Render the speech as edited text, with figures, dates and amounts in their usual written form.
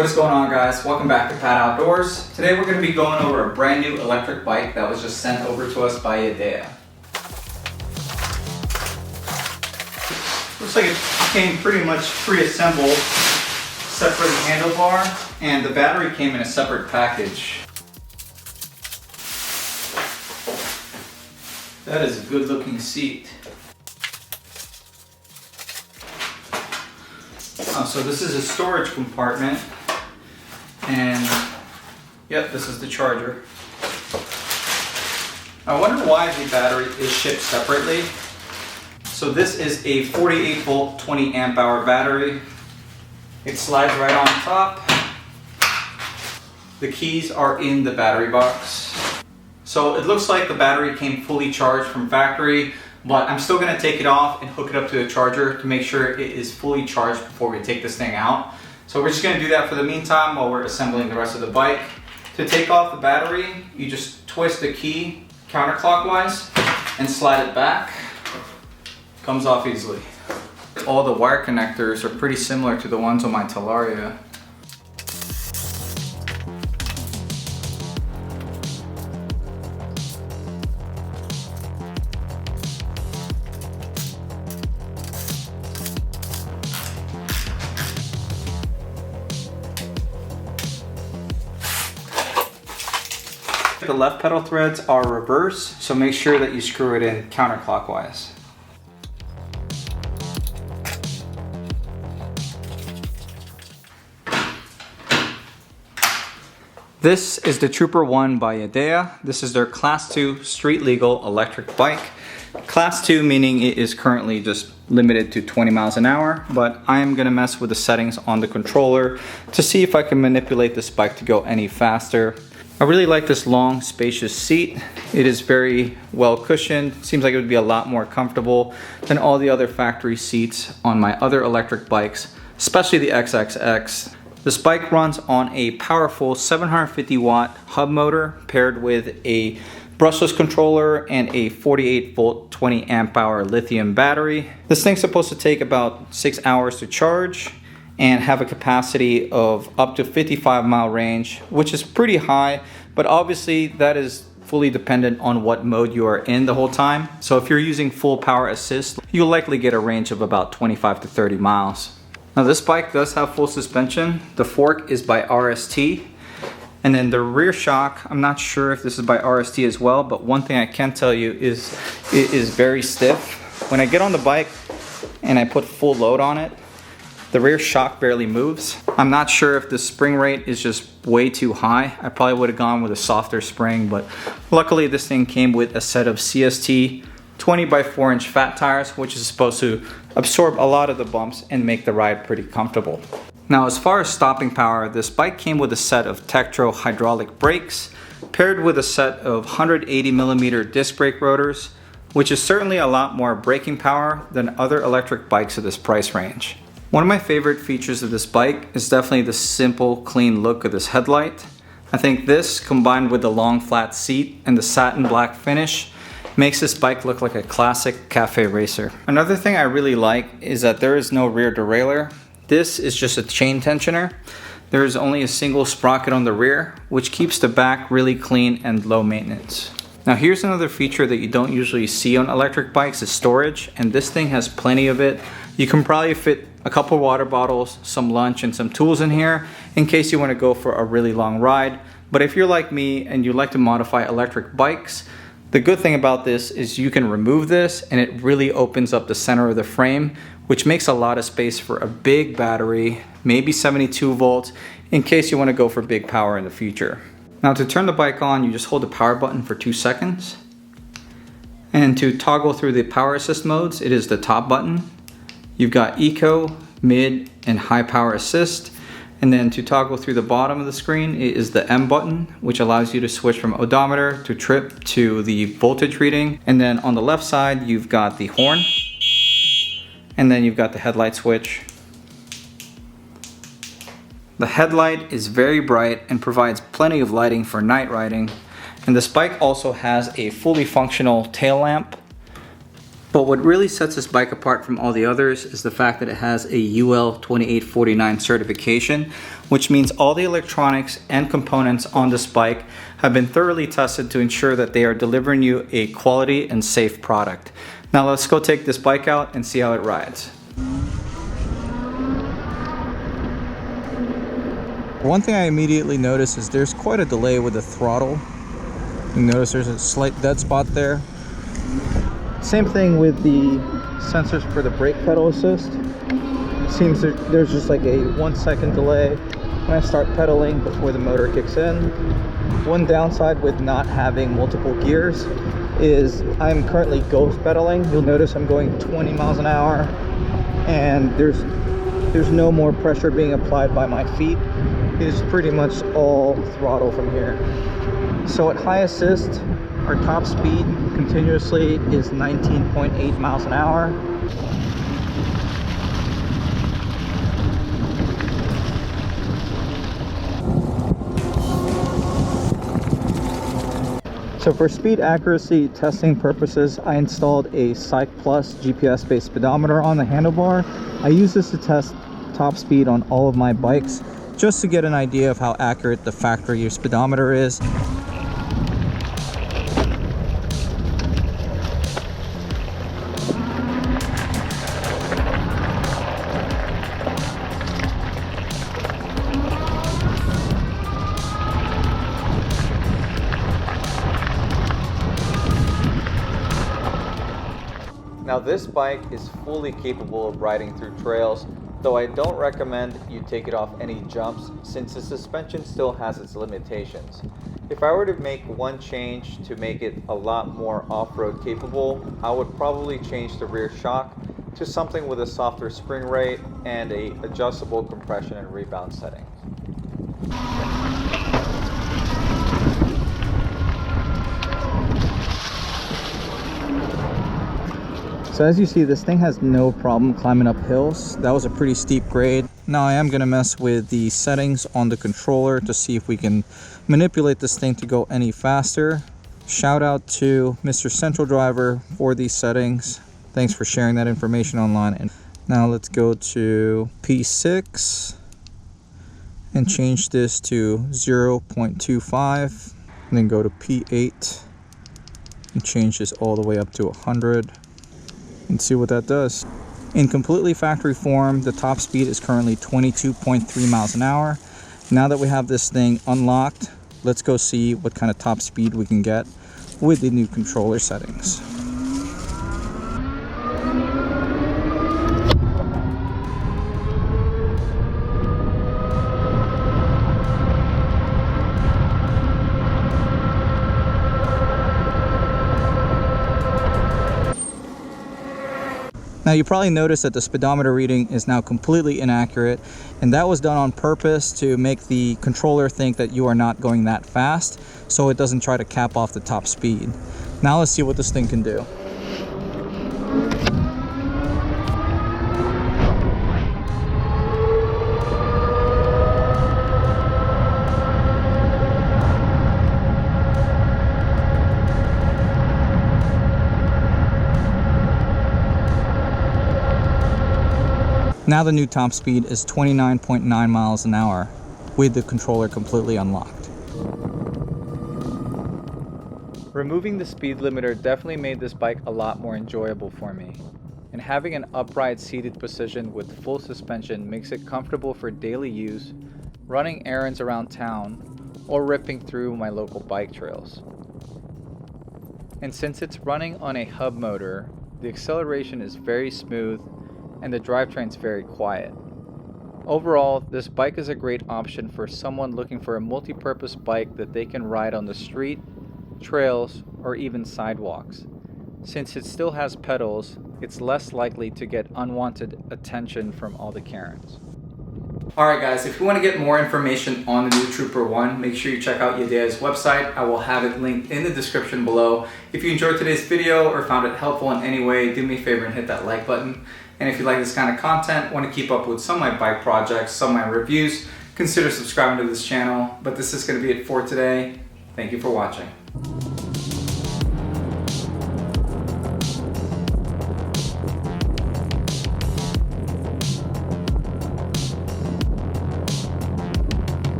What is going on, guys? Welcome back to Pat Outdoors. Today we're going to be going over a brand new electric bike that was just sent over to us by Yadea. Looks like it came pretty much pre-assembled, separate handlebar, and the battery came in a separate package. That is a good looking seat. So this is a storage compartment, and yep, this is the charger. I wonder why the battery is shipped separately. So this is a 48 volt 20 amp hour battery. It slides right on top. The keys are in the battery box. So it looks like the battery came fully charged from factory, but I'm still going to take it off and hook it up to the charger to make sure it is fully charged before we take this thing out. So we're just going to do that for the meantime while we're assembling the rest of the bike. To take off the battery, you just twist the key counterclockwise and slide it back. Comes off easily. All the wire connectors are pretty similar to the ones on my Talaria. The left pedal threads are reverse, so make sure that you screw it in counterclockwise. This is the Trooper-01 by Yadea. This is their Class 2 street legal electric bike. Class 2 meaning it is currently just limited to 20 miles an hour, but I am gonna mess with the settings on the controller to see if I can manipulate this bike to go any faster. I really like this long, spacious seat. It is very well cushioned. Seems like it would be a lot more comfortable than all the other factory seats on my other electric bikes, especially the XXX. This bike runs on a powerful 750 watt hub motor paired with a brushless controller and a 48 volt 20 amp hour lithium battery. This thing's supposed to take about 6 hours to charge and have a capacity of up to 55-mile range, which is pretty high, but obviously that is fully dependent on what mode you are in the whole time. So if you're using full power assist, you'll likely get a range of about 25 to 30 miles. Now this bike does have full suspension. The fork is by RST, and then the rear shock, I'm not sure if this is by RST as well, but one thing I can tell you is it is very stiff. When I get on the bike and I put full load on it, the rear shock barely moves. I'm not sure if the spring rate is just way too high. I probably would have gone with a softer spring, but luckily this thing came with a set of CST 20 by 4 inch fat tires, which is supposed to absorb a lot of the bumps and make the ride pretty comfortable. Now, as far as stopping power, this bike came with a set of Tektro hydraulic brakes paired with a set of 180 millimeter disc brake rotors, which is certainly a lot more braking power than other electric bikes of this price range. One of my favorite features of this bike is definitely the simple, clean look of this headlight. I think this, combined with the long flat seat and the satin black finish, makes this bike look like a classic cafe racer. Another thing I really like is that there is no rear derailleur. This is just a chain tensioner. There is only a single sprocket on the rear, which keeps the back really clean and low maintenance. Now here's another feature that you don't usually see on electric bikes is storage, and this thing has plenty of it. You can probably fit a couple water bottles, some lunch, and some tools in here in case you want to go for a really long ride. But if you're like me and you like to modify electric bikes, the good thing about this is you can remove this and it really opens up the center of the frame, which makes a lot of space for a big battery, maybe 72 volts, in case you want to go for big power in the future. Now to turn the bike on, you just hold the power button for 2 seconds. And to toggle through the power assist modes, it is the top button. You've got eco, mid, and high power assist. And then to toggle through the bottom of the screen, it is the M button, which allows you to switch from odometer to trip to the voltage reading. And then on the left side, you've got the horn. And then you've got the headlight switch. The headlight is very bright and provides plenty of lighting for night riding. And this bike also has a fully functional tail lamp. But what really sets this bike apart from all the others is the fact that it has a UL 2849 certification, which means all the electronics and components on this bike have been thoroughly tested to ensure that they are delivering you a quality and safe product. Now let's go take this bike out and see how it rides. One thing I immediately noticed is there's quite a delay with the throttle. You notice there's a slight dead spot there. Same thing with the sensors for the brake pedal assist. It seems there's just like a 1 second delay when I start pedaling before the motor kicks in. One downside with not having multiple gears is I'm currently ghost pedaling. You'll notice I'm going 20 miles an hour and there's no more pressure being applied by my feet. It is pretty much all throttle from here. So at high assist, our top speed continuously is 19.8 miles an hour. So for speed accuracy testing purposes, I installed a Psych Plus GPS-based speedometer on the handlebar. I use this to test top speed on all of my bikes, just to get an idea of how accurate the factory speedometer is. Now this bike is fully capable of riding through trails, though I don't recommend you take it off any jumps since the suspension still has its limitations. If I were to make one change to make it a lot more off-road capable, I would probably change the rear shock to something with a softer spring rate and a adjustable compression and rebound setting. So as you see, this thing has no problem climbing up hills. That was a pretty steep grade. Now I am going to mess with the settings on the controller to see if we can manipulate this thing to go any faster. Shout out to Mr. Central Driver for these settings. Thanks for sharing that information online. And now let's go to P6 and change this to 0.25, and then go to P8 and change this all the way up to 100. And see what that does. In completely factory form, the top speed is currently 22.3 miles an hour. Now that we have this thing unlocked, let's go see what kind of top speed we can get with the new controller settings. Now you probably noticed that the speedometer reading is now completely inaccurate, and that was done on purpose to make the controller think that you are not going that fast, so it doesn't try to cap off the top speed. Now let's see what this thing can do. Now the new top speed is 29.9 miles an hour with the controller completely unlocked. Removing the speed limiter definitely made this bike a lot more enjoyable for me. And having an upright seated position with full suspension makes it comfortable for daily use, running errands around town, or ripping through my local bike trails. And since it's running on a hub motor, the acceleration is very smooth and the drivetrain is very quiet. Overall, this bike is a great option for someone looking for a multi-purpose bike that they can ride on the street, trails, or even sidewalks. Since it still has pedals, it's less likely to get unwanted attention from all the Karens. Alright guys, if you want to get more information on the new Trooper-01, make sure you check out Yadea's website. I will have it linked in the description below. If you enjoyed today's video or found it helpful in any way, do me a favor and hit that like button. And if you like this kind of content, want to keep up with some of my bike projects, some of my reviews, consider subscribing to this channel. But this is going to be it for today. Thank you for watching.